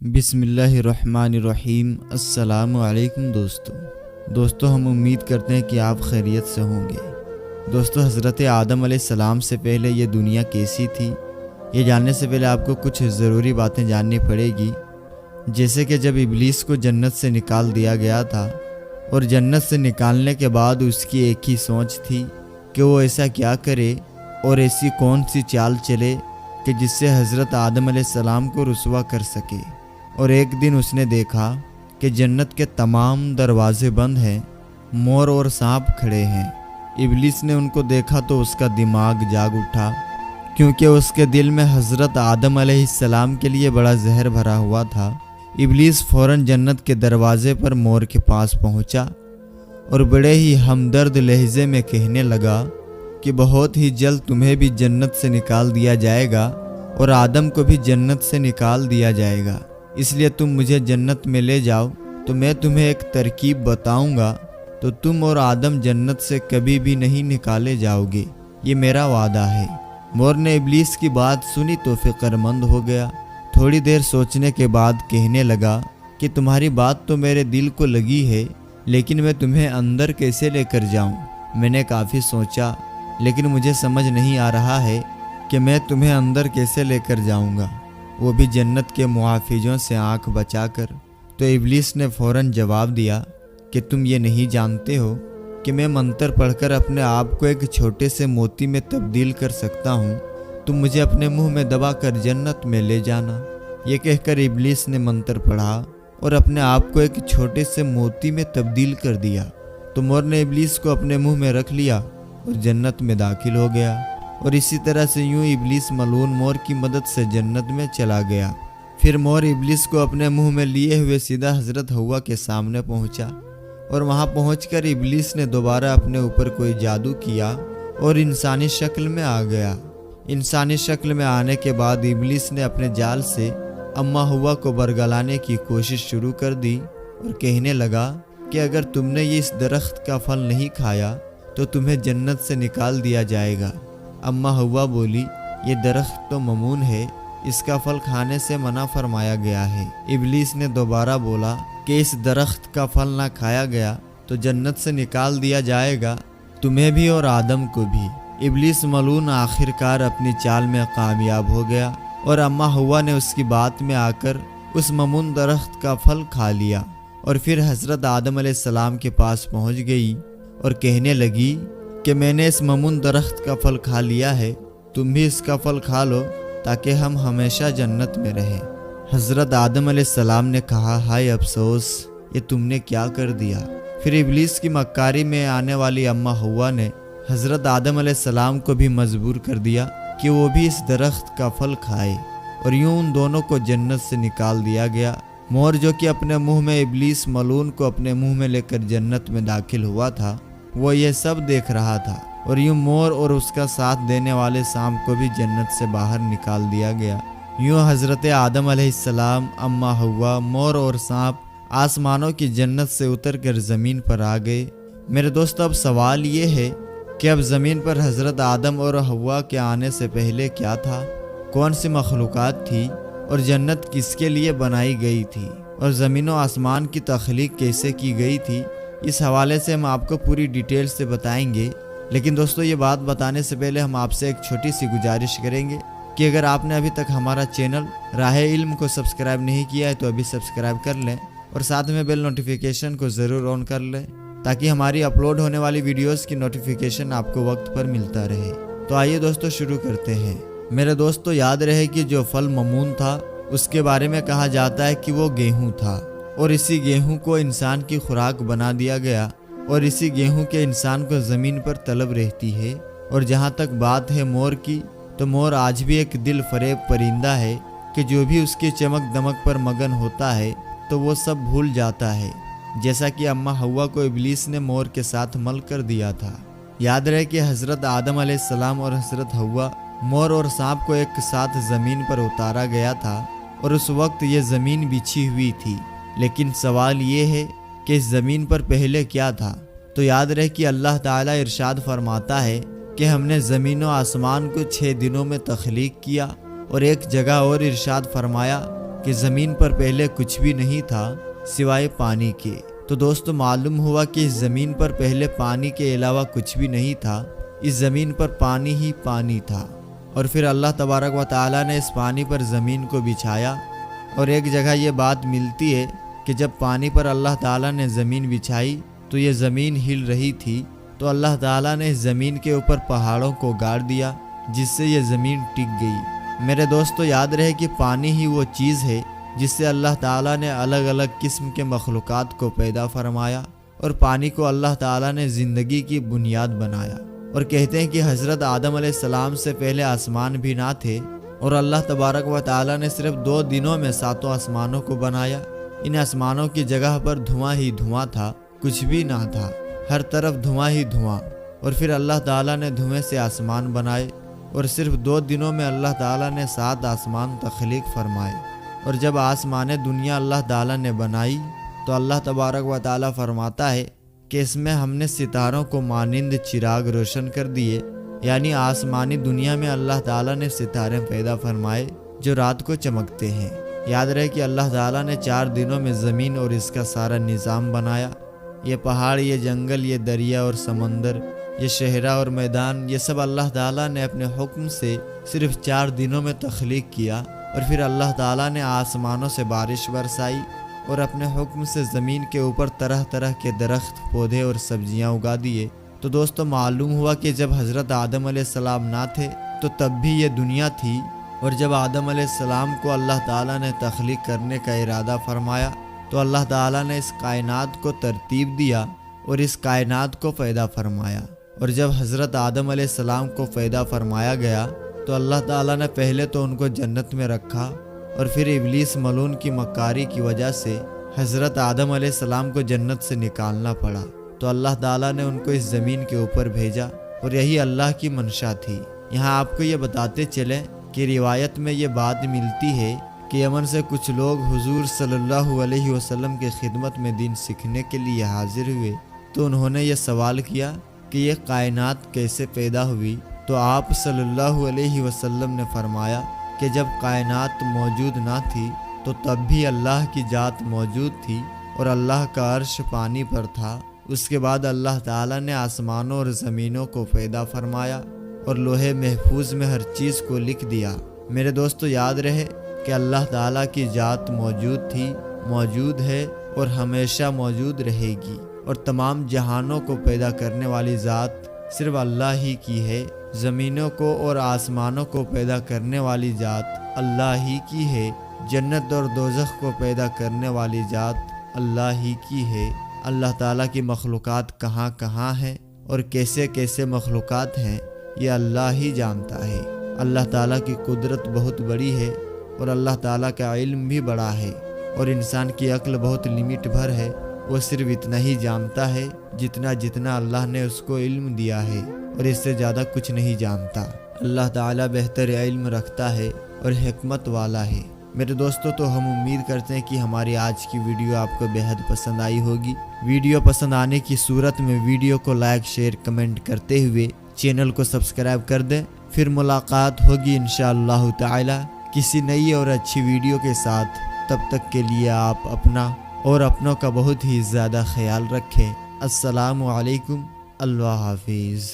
بسم اللہ الرحمن الرحیم۔ السلام علیکم دوستو ہم امید کرتے ہیں کہ آپ خیریت سے ہوں گے۔ دوستو حضرت آدم علیہ السلام سے پہلے یہ دنیا کیسی تھی، یہ جاننے سے پہلے آپ کو کچھ ضروری باتیں جاننی پڑے گی۔ جیسے کہ جب ابلیس کو جنت سے نکال دیا گیا تھا اور جنت سے نکالنے کے بعد اس کی ایک ہی سوچ تھی کہ وہ ایسا کیا کرے اور ایسی کون سی چال چلے کہ جس سے حضرت آدم علیہ السلام کو رسوا کر سکے۔ اور ایک دن اس نے دیکھا کہ جنت کے تمام دروازے بند ہیں، مور اور سانپ کھڑے ہیں۔ ابلیس نے ان کو دیکھا تو اس کا دماغ جاگ اٹھا، کیونکہ اس کے دل میں حضرت آدم علیہ السلام کے لیے بڑا زہر بھرا ہوا تھا۔ ابلیس فوراً جنت کے دروازے پر مور کے پاس پہنچا اور بڑے ہی ہمدرد لہجے میں کہنے لگا کہ بہت ہی جلد تمہیں بھی جنت سے نکال دیا جائے گا اور آدم کو بھی جنت سے نکال دیا جائے گا، اس لیے تم مجھے جنت میں لے جاؤ تو میں تمہیں ایک ترکیب بتاؤں گا تو تم اور آدم جنت سے کبھی بھی نہیں نکالے جاؤ گے، یہ میرا وعدہ ہے۔ مور نے ابلیس کی بات سنی تو فکر مند ہو گیا۔ تھوڑی دیر سوچنے کے بعد کہنے لگا کہ تمہاری بات تو میرے دل کو لگی ہے، لیکن میں تمہیں اندر کیسے لے کر جاؤں؟ میں نے کافی سوچا، لیکن مجھے سمجھ نہیں آ رہا ہے کہ میں تمہیں اندر کیسے لے کر جاؤں گا، وہ بھی جنت کے محافظوں سے آنکھ بچا کر۔ تو ابلیس نے فوراً جواب دیا کہ تم یہ نہیں جانتے ہو کہ میں منتر پڑھ کر اپنے آپ کو ایک چھوٹے سے موتی میں تبدیل کر سکتا ہوں، تم مجھے اپنے منہ میں دبا کر جنت میں لے جانا۔ یہ کہہ کر ابلیس نے منتر پڑھا اور اپنے آپ کو ایک چھوٹے سے موتی میں تبدیل کر دیا۔ تو مور نے ابلیس کو اپنے منہ میں رکھ لیا اور جنت میں داخل ہو گیا، اور اسی طرح سے یوں ابلیس ملعون مور کی مدد سے جنت میں چلا گیا۔ پھر مور ابلیس کو اپنے منہ میں لیے ہوئے سیدھا حضرت حوا کے سامنے پہنچا، اور وہاں پہنچ کر ابلیس نے دوبارہ اپنے اوپر کوئی جادو کیا اور انسانی شکل میں آ گیا۔ انسانی شکل میں آنے کے بعد ابلیس نے اپنے جال سے اماں حوا کو برگلانے کی کوشش شروع کر دی اور کہنے لگا کہ اگر تم نے اس درخت کا پھل نہیں کھایا تو تمہیں جنت سے نکال دیا جائے گا۔ اماں حوا بولی، یہ درخت تو ممنوع ہے، اس کا پھل کھانے سے منع فرمایا گیا ہے۔ ابلیس نے دوبارہ بولا کہ اس درخت کا پھل نہ کھایا گیا تو جنت سے نکال دیا جائے گا، تمہیں بھی اور آدم کو بھی۔ ابلیس ملعون آخر کار اپنی چال میں کامیاب ہو گیا، اور اماں حوا نے اس کی بات میں آ کر اس ممنوع درخت کا پھل کھا لیا، اور پھر حضرت آدم علیہ السلام کے پاس پہنچ گئی اور کہنے لگی کہ میں نے اس ممنوع درخت کا پھل کھا لیا ہے، تم بھی اس کا پھل کھا لو تاکہ ہم ہمیشہ جنت میں رہیں۔ حضرت آدم علیہ السلام نے کہا، ہائے افسوس، یہ تم نے کیا کر دیا؟ پھر ابلیس کی مکاری میں آنے والی اماں حوا نے حضرت آدم علیہ السلام کو بھی مجبور کر دیا کہ وہ بھی اس درخت کا پھل کھائے، اور یوں ان دونوں کو جنت سے نکال دیا گیا۔ مور جو کہ اپنے منہ میں ابلیس ملعون کو اپنے منہ میں لے کر جنت میں داخل ہوا تھا، وہ یہ سب دیکھ رہا تھا، اور یوں مور اور اس کا ساتھ دینے والے سانپ کو بھی جنت سے باہر نکال دیا گیا۔ یوں حضرت آدم علیہ السلام، اماں حوا، مور اور سانپ آسمانوں کی جنت سے اتر کر زمین پر آ گئے۔ میرے دوست، اب سوال یہ ہے کہ اب زمین پر حضرت آدم اور حوا کے آنے سے پہلے کیا تھا؟ کون سی مخلوقات تھی؟ اور جنت کس کے لیے بنائی گئی تھی؟ اور زمین و آسمان کی تخلیق کیسے کی گئی تھی؟ اس حوالے سے ہم آپ کو پوری ڈیٹیل سے بتائیں گے، لیکن دوستو یہ بات بتانے سے پہلے ہم آپ سے ایک چھوٹی سی گزارش کریں گے کہ اگر آپ نے ابھی تک ہمارا چینل راہ علم کو سبسکرائب نہیں کیا ہے تو ابھی سبسکرائب کر لیں، اور ساتھ میں بیل نوٹیفیکیشن کو ضرور آن کر لیں تاکہ ہماری اپلوڈ ہونے والی ویڈیوز کی نوٹیفیکیشن آپ کو وقت پر ملتا رہے۔ تو آئیے دوستو شروع کرتے ہیں۔ میرے دوستو یاد رہے کہ جو پھل ممنوع تھا اس کے بارے میں کہا جاتا ہے کہ وہ گیہوں تھا، اور اسی گیہوں کو انسان کی خوراک بنا دیا گیا، اور اسی گیہوں کے انسان کو زمین پر طلب رہتی ہے۔ اور جہاں تک بات ہے مور کی، تو مور آج بھی ایک دل فریب پرندہ ہے کہ جو بھی اس کی چمک دمک پر مگن ہوتا ہے تو وہ سب بھول جاتا ہے، جیسا کہ اماں حوا کو ابلیس نے مور کے ساتھ مل کر دیا تھا۔ یاد رہے کہ حضرت آدم علیہ السلام اور حضرت حوا، مور اور سانپ کو ایک ساتھ زمین پر اتارا گیا تھا، اور اس وقت یہ زمین بچھی ہوئی تھی، لیکن سوال یہ ہے کہ اس زمین پر پہلے کیا تھا؟ تو یاد رہے کہ اللہ تعالیٰ ارشاد فرماتا ہے کہ ہم نے زمین و آسمان کو 6 دنوں میں تخلیق کیا، اور ایک جگہ اور ارشاد فرمایا کہ زمین پر پہلے کچھ بھی نہیں تھا سوائے پانی کے۔ تو دوستو معلوم ہوا کہ اس زمین پر پہلے پانی کے علاوہ کچھ بھی نہیں تھا، اس زمین پر پانی ہی پانی تھا۔ اور پھر اللہ تبارک و تعالیٰ نے اس پانی پر زمین کو بچھایا۔ اور ایک جگہ یہ بات ملتی ہے کہ جب پانی پر اللہ تعالیٰ نے زمین بچھائی تو یہ زمین ہل رہی تھی، تو اللہ تعالیٰ نے اس زمین کے اوپر پہاڑوں کو گاڑ دیا جس سے یہ زمین ٹک گئی۔ میرے دوستو یاد رہے کہ پانی ہی وہ چیز ہے جس سے اللہ تعالیٰ نے الگ الگ قسم کے مخلوقات کو پیدا فرمایا، اور پانی کو اللہ تعالیٰ نے زندگی کی بنیاد بنایا۔ اور کہتے ہیں کہ حضرت آدم علیہ السلام سے پہلے آسمان بھی نہ تھے، اور اللہ تبارک و تعالیٰ نے صرف 2 دنوں میں 7 آسمانوں کو بنایا۔ ان آسمانوں کی جگہ پر دھواں ہی دھواں تھا، کچھ بھی نہ تھا، ہر طرف دھواں ہی دھواں۔ اور پھر اللہ تعالیٰ نے دھویں سے آسمان بنائے، اور صرف 2 دنوں میں اللہ تعالیٰ نے 7 آسمان تخلیق فرمائے۔ اور جب آسمان دنیا اللہ تعالیٰ نے بنائی تو اللہ تبارک و تعالیٰ فرماتا ہے کہ اس میں ہم نے ستاروں کو مانند چراغ روشن کر دیے، یعنی آسمانی دنیا میں اللہ تعالیٰ نے ستارے پیدا فرمائے جو رات کو چمکتے ہیں۔ یاد رہے کہ اللہ تعالیٰ نے 4 دنوں میں زمین اور اس کا سارا نظام بنایا۔ یہ پہاڑ، یہ جنگل، یہ دریا اور سمندر، یہ صحرا اور میدان، یہ سب اللہ تعالیٰ نے اپنے حکم سے صرف 4 دنوں میں تخلیق کیا۔ اور پھر اللہ تعالیٰ نے آسمانوں سے بارش برسائی، اور اپنے حکم سے زمین کے اوپر طرح طرح کے درخت، پودے اور سبزیاں اگا دیے۔ تو دوستو معلوم ہوا کہ جب حضرت آدم علیہ السلام نہ تھے تو تب بھی یہ دنیا تھی، اور جب آدم علیہ السلام کو اللہ تعالیٰ نے تخلیق کرنے کا ارادہ فرمایا تو اللہ تعالیٰ نے اس کائنات کو ترتیب دیا اور اس کائنات کو پیدا فرمایا۔ اور جب حضرت آدم علیہ السلام کو پیدا فرمایا گیا تو اللہ تعالیٰ نے پہلے تو ان کو جنت میں رکھا، اور پھر ابلیس ملعون کی مکاری کی وجہ سے حضرت آدم علیہ السلام کو جنت سے نکالنا پڑا، تو اللہ تعالیٰ نے ان کو اس زمین کے اوپر بھیجا، اور یہی اللہ کی منشا تھی۔ یہاں آپ کو یہ بتاتے چلیں کہ روایت میں یہ بات ملتی ہے کہ یمن سے کچھ لوگ حضور صلی اللہ علیہ وسلم کی خدمت میں دین سیکھنے کے لیے حاضر ہوئے، تو انہوں نے یہ سوال کیا کہ یہ کائنات کیسے پیدا ہوئی؟ تو آپ صلی اللہ علیہ وسلم نے فرمایا کہ جب کائنات موجود نہ تھی تو تب بھی اللہ کی ذات موجود تھی، اور اللہ کا عرش پانی پر تھا۔ اس کے بعد اللہ تعالیٰ نے آسمانوں اور زمینوں کو پیدا فرمایا، اور لوح محفوظ میں ہر چیز کو لکھ دیا۔ میرے دوستو یاد رہے کہ اللہ تعالیٰ کی ذات موجود تھی، موجود ہے اور ہمیشہ موجود رہے گی، اور تمام جہانوں کو پیدا کرنے والی ذات صرف اللہ ہی کی ہے۔ زمینوں کو اور آسمانوں کو پیدا کرنے والی ذات اللہ ہی کی ہے۔ جنت اور دوزخ کو پیدا کرنے والی ذات اللہ ہی کی ہے۔ اللہ تعالیٰ کی مخلوقات کہاں کہاں ہیں اور کیسے کیسے مخلوقات ہیں، یہ اللہ ہی جانتا ہے۔ اللہ تعالیٰ کی قدرت بہت بڑی ہے، اور اللہ تعالیٰ کا علم بھی بڑا ہے، اور انسان کی عقل بہت لمٹ بھر ہے۔ وہ صرف اتنا ہی جانتا ہے جتنا اللہ نے اس کو علم دیا ہے، اور اس سے زیادہ کچھ نہیں جانتا۔ اللہ تعالیٰ بہتر علم رکھتا ہے اور حکمت والا ہے۔ میرے دوستو تو ہم امید کرتے ہیں کہ ہماری آج کی ویڈیو آپ کو بہت پسند آئی ہوگی۔ ویڈیو پسند آنے کی صورت میں ویڈیو کو لائک، شیئر، کمنٹ کرتے ہوئے چینل کو سبسکرائب کر دیں۔ پھر ملاقات ہوگی انشاءاللہ تعالی کسی نئی اور اچھی ویڈیو کے ساتھ۔ تب تک کے لیے آپ اپنا اور اپنوں کا بہت ہی زیادہ خیال رکھیں۔ السلام علیکم، اللہ حافظ۔